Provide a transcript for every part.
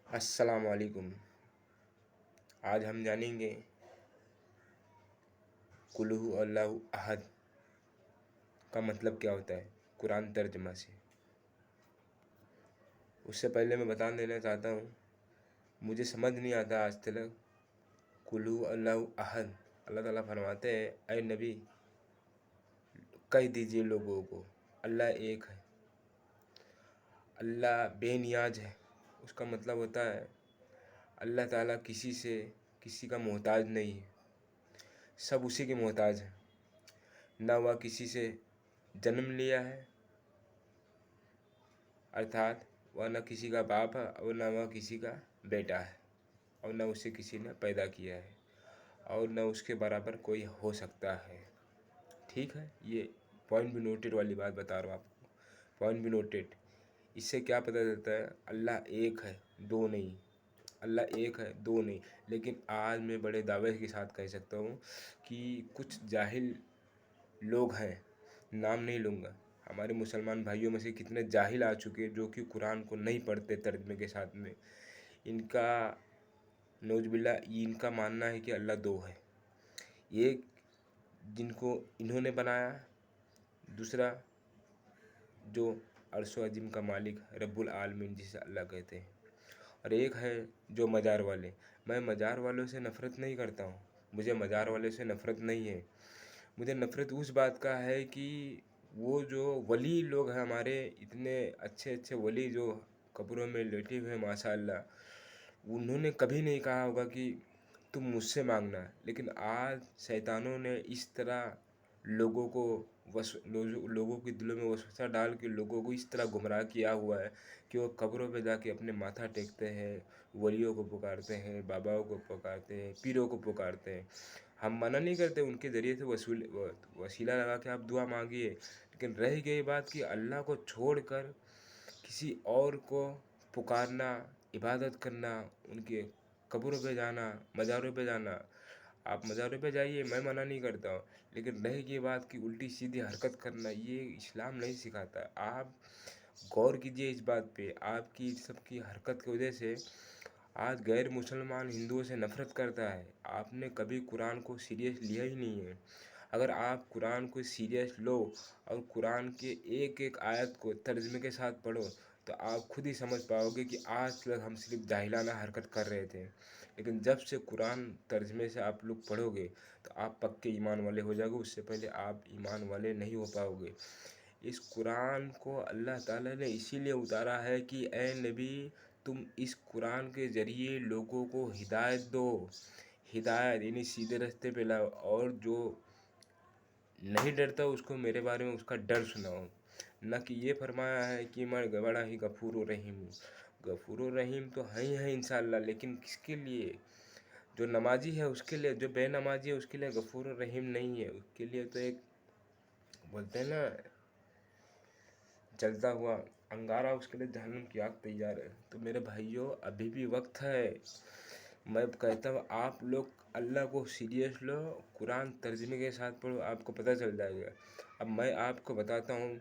السلام علیکم۔ آج ہم جانیں گے قل هو اللہ احد کا مطلب کیا ہوتا ہے قرآن ترجمہ سے۔ اس سے پہلے میں بتا دینا چاہتا ہوں، مجھے سمجھ نہیں آتا آج تک قل هو اللہ احد۔ اللہ تعالیٰ فرماتے ہیں اے نبی کہہ دیجئے لوگوں کو اللہ ایک ہے، اللہ بے نیاز ہے۔ اس کا مطلب ہوتا ہے اللہ تعالیٰ کسی کا محتاج نہیں ہے، سب اسی کے محتاج ہیں۔ نہ وہ کسی سے جنم لیا ہے، ارتھات وہ نہ کسی کا باپ ہے اور نہ وہ کسی کا بیٹا ہے، اور نہ اسے کسی نے پیدا کیا ہے، اور نہ اس کے برابر کوئی ہو سکتا ہے۔ ٹھیک ہے، یہ پوائنٹ بھی نوٹڈ والی بات بتا رہا ہوں آپ کو، پوائنٹ بھی نوٹڈ۔ اس سے کیا پتہ چلتا ہے؟ اللہ ایک ہے، دو نہیں۔ اللہ ایک ہے، دو نہیں۔ لیکن آج میں بڑے دعوے کے ساتھ کہہ سکتا ہوں کہ کچھ جاہل لوگ ہیں، نام نہیں لوں گا، ہمارے مسلمان بھائیوں میں سے کتنے جاہل آ چکے جو کہ قرآن کو نہیں پڑھتے ترجمے کے ساتھ میں۔ ان کا نعوذ باللہ ان کا ماننا ہے کہ اللہ دو ہے، ایک جن کو انہوں نے بنایا، دوسرا جو عرش و عظیم کا مالک رب العالمین جسے اللہ کہتے ہیں، اور ایک ہے جو مزار والے۔ میں مزار والوں سے نفرت نہیں کرتا ہوں، مجھے مزار والے سے نفرت نہیں ہے۔ مجھے نفرت اس بات کا ہے کہ وہ جو ولی لوگ ہیں ہمارے، اتنے اچھے اچھے ولی جو قبروں میں لیٹے ہوئے ہیں ماشاء اللہ، انہوں نے کبھی نہیں کہا ہوگا کہ تم مجھ سے مانگنا۔ لیکن آج شیطانوں نے اس طرح لوگوں کے دلوں میں وسوسہ ڈال کے لوگوں کو اس طرح گمراہ کیا ہوا ہے کہ وہ قبروں پہ جا کے اپنے ماتھا ٹیکتے ہیں، ولیوں کو پکارتے ہیں، باباؤں کو پکارتے ہیں، پیروں کو پکارتے ہیں۔ ہم منع نہیں کرتے ان کے ذریعے سے وسیلہ لگا کے آپ دعا مانگیے، لیکن رہ گئی بات کہ اللہ کو چھوڑ کر کسی اور کو پکارنا، عبادت کرنا، ان کے قبروں پہ جانا، مزاروں پہ جانا۔ آپ مزاروں پہ جائیے، میں منع نہیں کرتا ہوں، لیکن رہ گئی بات کی الٹی سیدھی حرکت کرنا، یہ اسلام نہیں سکھاتا۔ آپ غور کیجئے اس بات پہ۔ آپ کی سب کی حرکت کی وجہ سے آج غیر مسلمان ہندوؤں سے نفرت کرتا ہے۔ آپ نے کبھی قرآن کو سیریس لیا ہی نہیں ہے۔ اگر آپ قرآن کو سیریس لو اور قرآن کے ایک ایک آیت کو ترجمے کے ساتھ پڑھو تو آپ خود ہی سمجھ پاؤ گے کہ آج تک ہم صرف جاہلانہ حرکت کر رہے تھے، لیکن جب سے قرآن ترجمے سے آپ لوگ پڑھو گے تو آپ پکے ایمان والے ہو جاؤ گے۔ اس سے پہلے آپ ایمان والے نہیں ہو پاؤ گے۔ اس قرآن کو اللہ تعالیٰ نے اسی لیے اتارا ہے کہ اے نبی تم اس قرآن کے ذریعے لوگوں کو ہدایت دو، ہدایت یعنی سیدھے راستے پہ لاؤ، اور جو نہیں ڈرتا اس کو میرے بارے میں اس کا ڈر سناؤ۔ نہ کہ یہ فرمایا ہے کہ میں بڑا ہی غفور و رحیم ہوں۔ غفور و رحیم تو ہیں انشاءاللہ، لیکن کس کے لیے؟ جو نمازی ہے اس کے لیے، جو بے نمازی ہے اس کے لیے غفور و رحیم نہیں ہے۔ اس کے لیے تو ایک بولتے ہیں نا جلتا ہوا انگارہ، اس کے لیے جہنم کی آگ تیار ہے۔ تو میرے بھائیوں ابھی بھی وقت ہے۔ میں کہتا ہوں آپ لوگ اللہ کو سیریس لو، قرآن ترجمے کے ساتھ پڑھو، آپ کو پتہ چل جائے گا۔ اب میں آپ کو بتاتا ہوں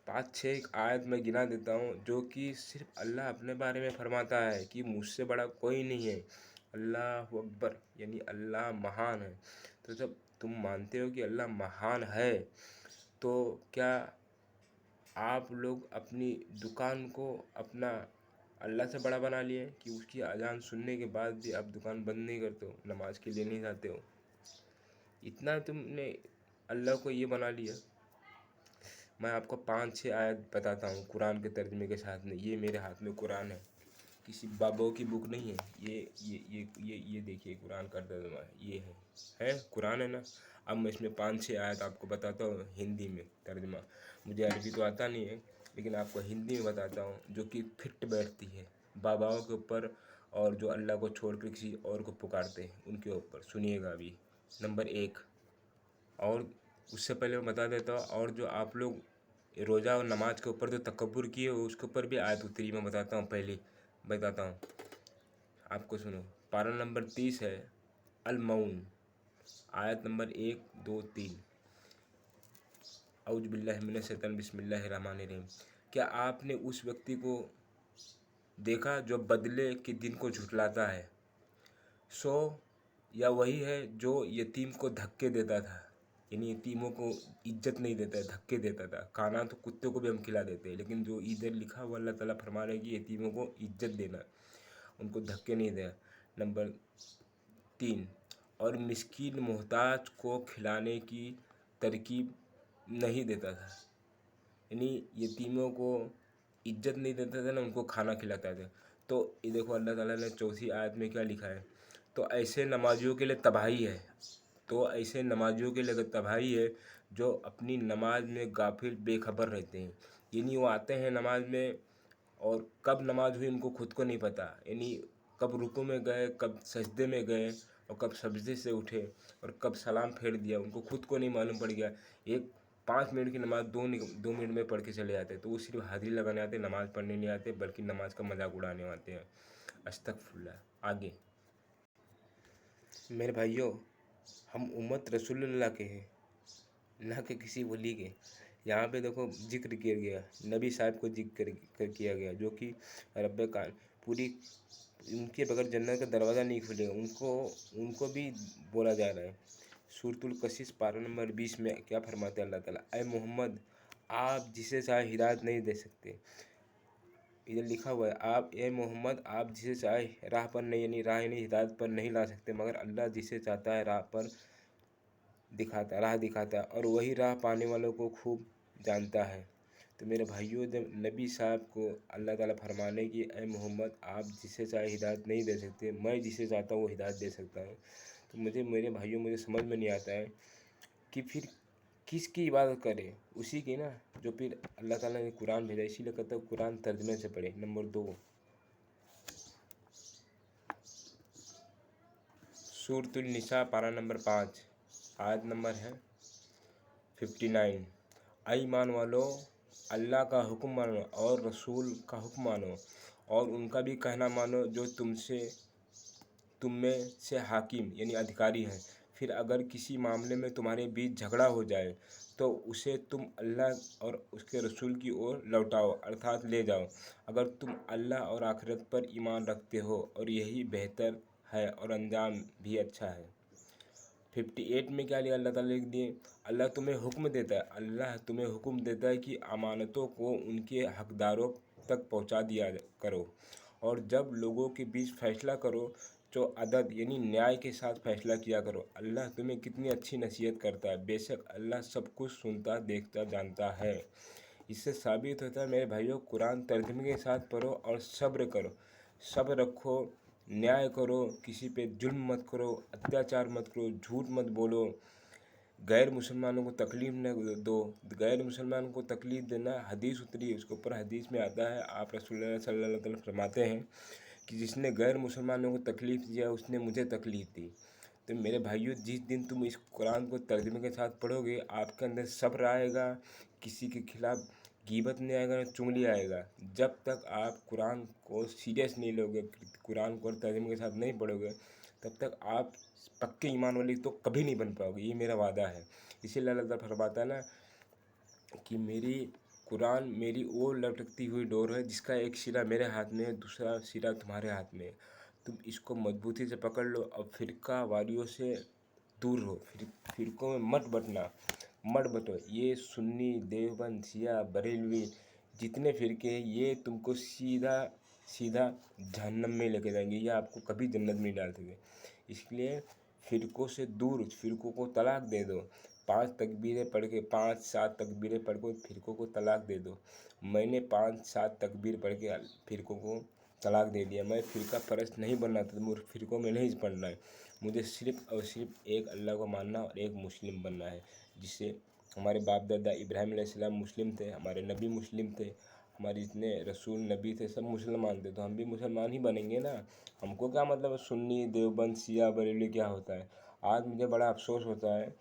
5-6 آیت میں گنا دیتا ہوں جو کہ صرف اللہ اپنے بارے میں فرماتا ہے کہ مجھ سے بڑا کوئی نہیں ہے، اللہ اکبر، یعنی اللہ مہان ہے۔ تو جب تم مانتے ہو کہ اللہ مہان ہے تو کیا آپ لوگ اپنی دکان کو اپنا اللہ سے بڑا بنا لیے کہ اس کی اذان سننے کے بعد بھی آپ دکان بند نہیں کرتے ہو، نماز کے لیے نہیں جاتے ہو؟ اتنا تم نے اللہ کو یہ بنا لیا۔ میں آپ کو 5-6 آیت بتاتا ہوں قرآن کے ترجمے کے ساتھ میں۔ یہ میرے ہاتھ میں قرآن ہے، کسی بابوں کی بک نہیں ہے۔ یہ دیکھیے قرآن کا ترجمہ ہے، یہ ہے قرآن ہے نا۔ اب میں اس میں 5-6 آیت آپ کو بتاتا ہوں ہندی میں ترجمہ۔ مجھے عربی تو آتا نہیں ہے، لیکن آپ کو ہندی میں بتاتا ہوں جو کہ فٹ بیٹھتی ہے باباؤں کے اوپر، اور جو اللہ کو چھوڑ کر کسی اور کو پکارتے ہیں ان کے اوپر۔ سنیے گا ابھی۔ نمبر 1، اور اس سے پہلے میں بتا دیتا ہوں، اور جو آپ لوگ روزہ اور نماز کے اوپر جو تکبر کیے ہو اس کے اوپر بھی آیت اتری، میں بتاتا ہوں۔ پہلی بتاتا ہوں آپ کو، سنو۔ پارہ نمبر 30 ہے المعون، آیت نمبر 1، 2، 3۔ اعوذ باللہ من الشیطان، بسم اللہ الرحمن الرحیم۔ کیا آپ نے اس ویکتی کو देखा जो बदले के दिन को झुठलाता है, सो या वही है जो यतीम को धक्के देता था, यानी यतीमों को इज्जत नहीं देता है, धक्के देता था। खाना तो कुत्ते को भी हम खिला देते हैं, लेकिन जो इधर लिखा हुआ अल्लाह ताला फरमा रहे हैं कि यतीमों को इज्जत देना, उनको धक्के नहीं देना। नंबर 3, और मिस्कीन मोहताज को खिलाने की तरकीब नहीं देता था, यानी यतीमों को इज्जत नहीं देता था ना, उनको खाना खिलाता था। तो ये देखो अल्लाह ताला ने चौथी आयत में क्या लिखा है, तो ऐसे नमाजियों के लिए तबाही है, तो ऐसे नमाजियों के लिए तबाही है जो अपनी नमाज में गाफिल बेखबर रहते हैं, यानी वो आते हैं नमाज में और कब नमाज हुई उनको खुद को नहीं पता, यानी कब रुकू में गए, कब सजदे में गए और कब सजदे से उठे और कब सलाम फेर दिया, उनको खुद को नहीं मालूम पड़ गया। एक 5 मिनट की नमाज 2 मिनट में पढ़ के चले जाते हैं, तो वो सिर्फ हाजिरी लगाने आते, नमाज पढ़ने नहीं आते, बल्कि नमाज का मजाक उड़ाने आते हैं। अस्तगफुरुल्लाह। आगे मेरे भाइयों, हम उम्मत रसूलुल्लाह के हैं, ना कि किसी वली के। यहाँ पे देखो जिक्र किया गया, नबी साहब को जिक्र किया गया, जो कि रब्बे का पूरी उनके बगैर जन्नत का दरवाज़ा नहीं खुले, उनको भी बोला जा रहा है। सूरतुल कसीस पारा नंबर 20 में क्या फरमाते हैं अल्लाह ताला, ऐ मोहम्मद आप जिसे चाहे हिदायत नहीं दे सकते। इधर लिखा हुआ है आप ए मोहम्मद आप जिसे चाहे राह पर नहीं, यानी राह यानी हिदायत पर नहीं ला सकते, मगर अल्लाह जिसे चाहता है राह दिखाता है और वही राह पाने वालों को खूब जानता है। तो मेरे भाइयों, जब नबी साहब को अल्लाह ताला फरमाने की ऐ मोहम्मद आप जिसे चाहे हिदायत नहीं दे सकते, मैं जिसे चाहता हूँ वो हिदायत दे सकता हूँ, तो मेरे भाइयों मुझे समझ में नहीं आता है कि फिर किसकी इबादत करें, उसी की ना जो फिर अल्लाह ताला ने कुरान भेजा। इसीलिए कहता हूँ कुरान तर्जमे से पढ़े। नंबर 2, सूरतुल निसा पारा नंबर 5 आयत नंबर है 59। ऐ ईमान वालो अल्लाह का हुक्म मानो और रसूल का हुक्म मानो और उनका भी कहना मानो जो तुम में से हाकिम यानी अधिकारी हैं। फिर अगर किसी मामले में तुम्हारे बीच झगड़ा हो जाए तो उसे तुम अल्लाह और उसके रसूल की ओर लौटाओ, अर्थात ले जाओ, अगर तुम अल्लाह और आखिरत पर ईमान रखते हो, और यही बेहतर है और अंजाम भी अच्छा है। 58 में क्या लिया अल्लाह ताला लिख दिए, अल्लाह तुम्हें हुक्म देता है कि अमानतों को उनके हकदारों तक पहुंचा दिया करो, और जब लोगों के बीच फैसला करो तो अदद यानी न्याय के साथ फैसला किया करो। अल्लाह तुम्हें कितनी अच्छी नसीहत करता है, बेशक अल्लाह सब कुछ सुनता देखता जानता है। इससे साबित होता है मेरे भाइयों, कुरान तर्जुमे के साथ पढ़ो और सब्र करो, सब्र रखो, न्याय करो, किसी पे जुल्म मत करो, अत्याचार मत करो, झूठ मत बोलो, गैर मुसलमानों को तकलीफ़ न दो। गैर मुसलमान को तकलीफ़ देना हदीस उतरी है, उसके ऊपर हदीस में आता है, आप रसूलुल्लाह सल्लल्लाहु अलैहि वसल्लम फरमाते हैं कि जिसने गैर मुसलमानों को तकलीफ़ दिया उसने मुझे तकलीफ़ दी। तो मेरे भाइयों, जिस दिन तुम इस कुरान को तर्जुमे के साथ पढ़ोगे, आपके अंदर सब्र आएगा, किसी के खिलाफ गीबत नहीं आएगा, चुगली आएगा। जब तक आप कुरान को सीरियस नहीं लोगे, कुरान को तर्जुमे के साथ नहीं पढ़ोगे, तब तक आप पक्के ईमान वाले तो कभी नहीं बन पाओगे, ये मेरा वादा है। इसीलिए अल्लाह ताला फरमाता है ना कि मेरी कुरान मेरी वो लटकती हुई डोर है जिसका एक सिरा मेरे हाथ में है, दूसरा सिरा तुम्हारे हाथ में है। तुम इसको मजबूती से पकड़ लो और फ़िरका वारियों से दूर रहो, फ़िरकों में मत बटो। ये सुन्नी, देवबंद, शिया, बरेलवी जितने फ़िरके हैं ये तुमको सीधा जहन्नम में लेके जाएंगे, ये आपको कभी जन्नत में नहीं डाल सके। इसलिए फ़िरकों से दूर, फ़िरकों को तलाक दे दो। 5 तकबीरें पढ़ के 5-7 तकबीरें पढ़ के फ़िरकों को तलाक दे दो। मैंने 5-7 तकबीर पढ़ के फ़िरकों को तलाक दे दिया। मैं फ़िरका परस्त नहीं बनना था, मुझे फ़िरकों में नहीं पढ़ना है। मुझे सिर्फ़ और सिर्फ एक अल्लाह को मानना और एक मुस्लिम बनना है, जिससे हमारे बाप दादा इब्राहिम अलैहिस्सलाम मुस्लिम थे, हमारे नबी मुस्लिम थे, हमारे जितने रसूल नबी थे सब मुसलमान थे, तो हम भी मुसलमान ही बनेंगे ना। हमको क्या मतलब सुन्नी, देवबंद, शिया, बरेलवी क्या होता है। आज मुझे बड़ा अफसोस होता है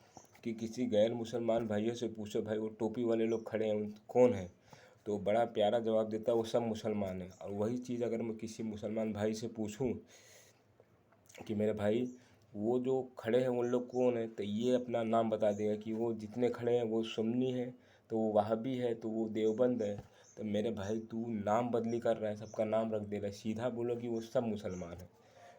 कि किसी गैर मुसलमान भाइयों से पूछो, भाई वो टोपी वाले लोग खड़े हैं कौन है, तो बड़ा प्यारा जवाब देता है वो सब मुसलमान हैं। और वही चीज़ अगर मैं किसी मुसलमान भाई से पूछूं कि मेरे भाई वो जो खड़े हैं उन लोग कौन है, तो ये अपना नाम बता देगा कि वो जितने खड़े हैं वो सुन्नी है, तो वो वहाबी है, तो वो देवबंद है, तो मेरे भाई तू नाम बदली कर रहा है, सबका नाम रख दे रहा है, सीधा बोलो कि वो सब मुसलमान है।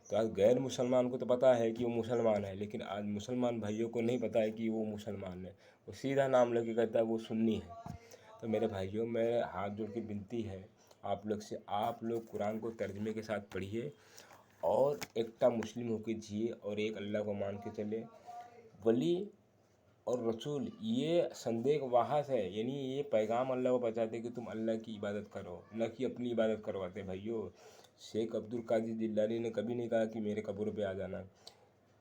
तो आज गैर मुसलमान को तो पता है कि वो मुसलमान है, लेकिन आज मुसलमान भाइयों को नहीं पता है कि वो मुसलमान है, वो सीधा नाम लेके कहता है वो सुन्नी है। तो मेरे भाइयों, मेरे हाथ जोड़ के विनती है आप लोग से, आप लोग कुरान को तर्जमे के साथ पढ़िए और एकता मुस्लिम होकर जिए और एक अल्लाह को मान के चले। वली और रसूल ये संदेह वाहस है, यानी ये पैगाम अल्लाह को पहुँचाते कि तुम अल्लाह की इबादत करो, न कि अपनी इबादत करवाते। भाइयों, शेख अब्दुल कादिर जिलानी ने कभी नहीं कहा कि मेरे कब्र पे आ जाना,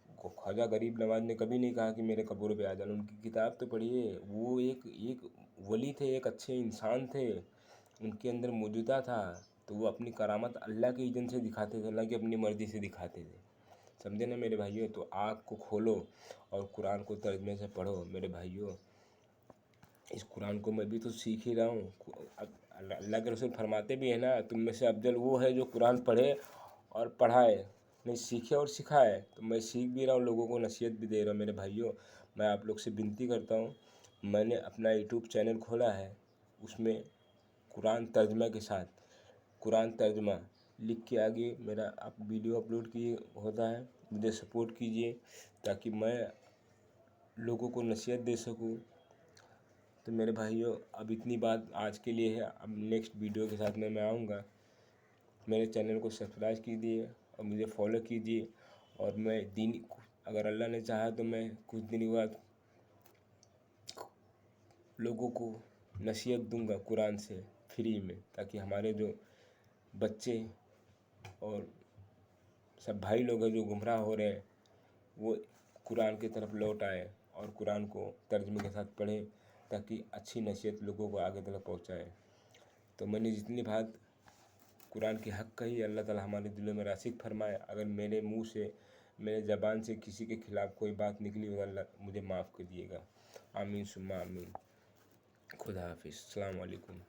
ख्वाजा गरीब नवाज ने कभी नहीं कहा कि मेरे कब्र पे आ जाना। उनकी किताब तो पढ़िए, वो एक वली थे, एक अच्छे इंसान थे, उनके अंदर मौजूदा था। तो वो अपनी करामत अल्लाह के इज़्ज़त से दिखाते थे, ना कि अपनी मर्ज़ी से दिखाते थे। समझे ना मेरे भाइयों? तो आँख को खोलो और कुरान को तर्जमे से पढ़ो मेरे भाइयों। इस कुरान को मैं भी तो सीख ही रहा हूँ। अल्लाह के रसूल फरमाते भी है ना, तुम में से अफजल वो है जो कुरान पढ़े और पढ़ाए, नहीं सीखे और सिखाए। तो मैं सीख भी रहा हूँ, लोगों को नसीहत भी दे रहा हूँ मेरे भाइयों। मैं आप लोग से विनती करता हूँ, मैंने अपना यूट्यूब चैनल खोला है, उसमें कुरान तर्जमा के साथ कुरान तर्जमा लिख के आगे मेरा आप वीडियो अपलोड किए होता है, मुझे सपोर्ट कीजिए ताकि मैं लोगों को नसीहत दे सकूं। तो मेरे भाइयों, अब इतनी बात आज के लिए है, अब नेक्स्ट वीडियो के साथ मैं आऊँगा। मेरे चैनल को सब्सक्राइब कीजिए और मुझे फॉलो कीजिए। और मैं दिन, अगर अल्लाह ने चाहा तो मैं कुछ दिन के बाद लोगों को नसीहत दूंगा कुरान से फ्री में, ताकि हमारे जो बच्चे और सब भाई लोग हैं जो गुमराह हो रहे हैं वो कुरान की तरफ लौट आए और कुरान को तर्जमे के साथ पढ़े, ताकि अच्छी नसीहत लोगों को आगे तक पहुँचाए। तो मैंने जितनी बात कुरान की हक़ कही, अल्लाह ताला हमारे दिलों में रासिख फरमाए। अगर मेरे मुंह से, मेरे ज़बान से किसी के ख़िलाफ़ कोई बात निकली हो, अल्लाह मुझे माफ़ कर दिएगा। आमीन सुम्मा आमीन। खुदा हाफिज़। अस्सलाम वालेकुम।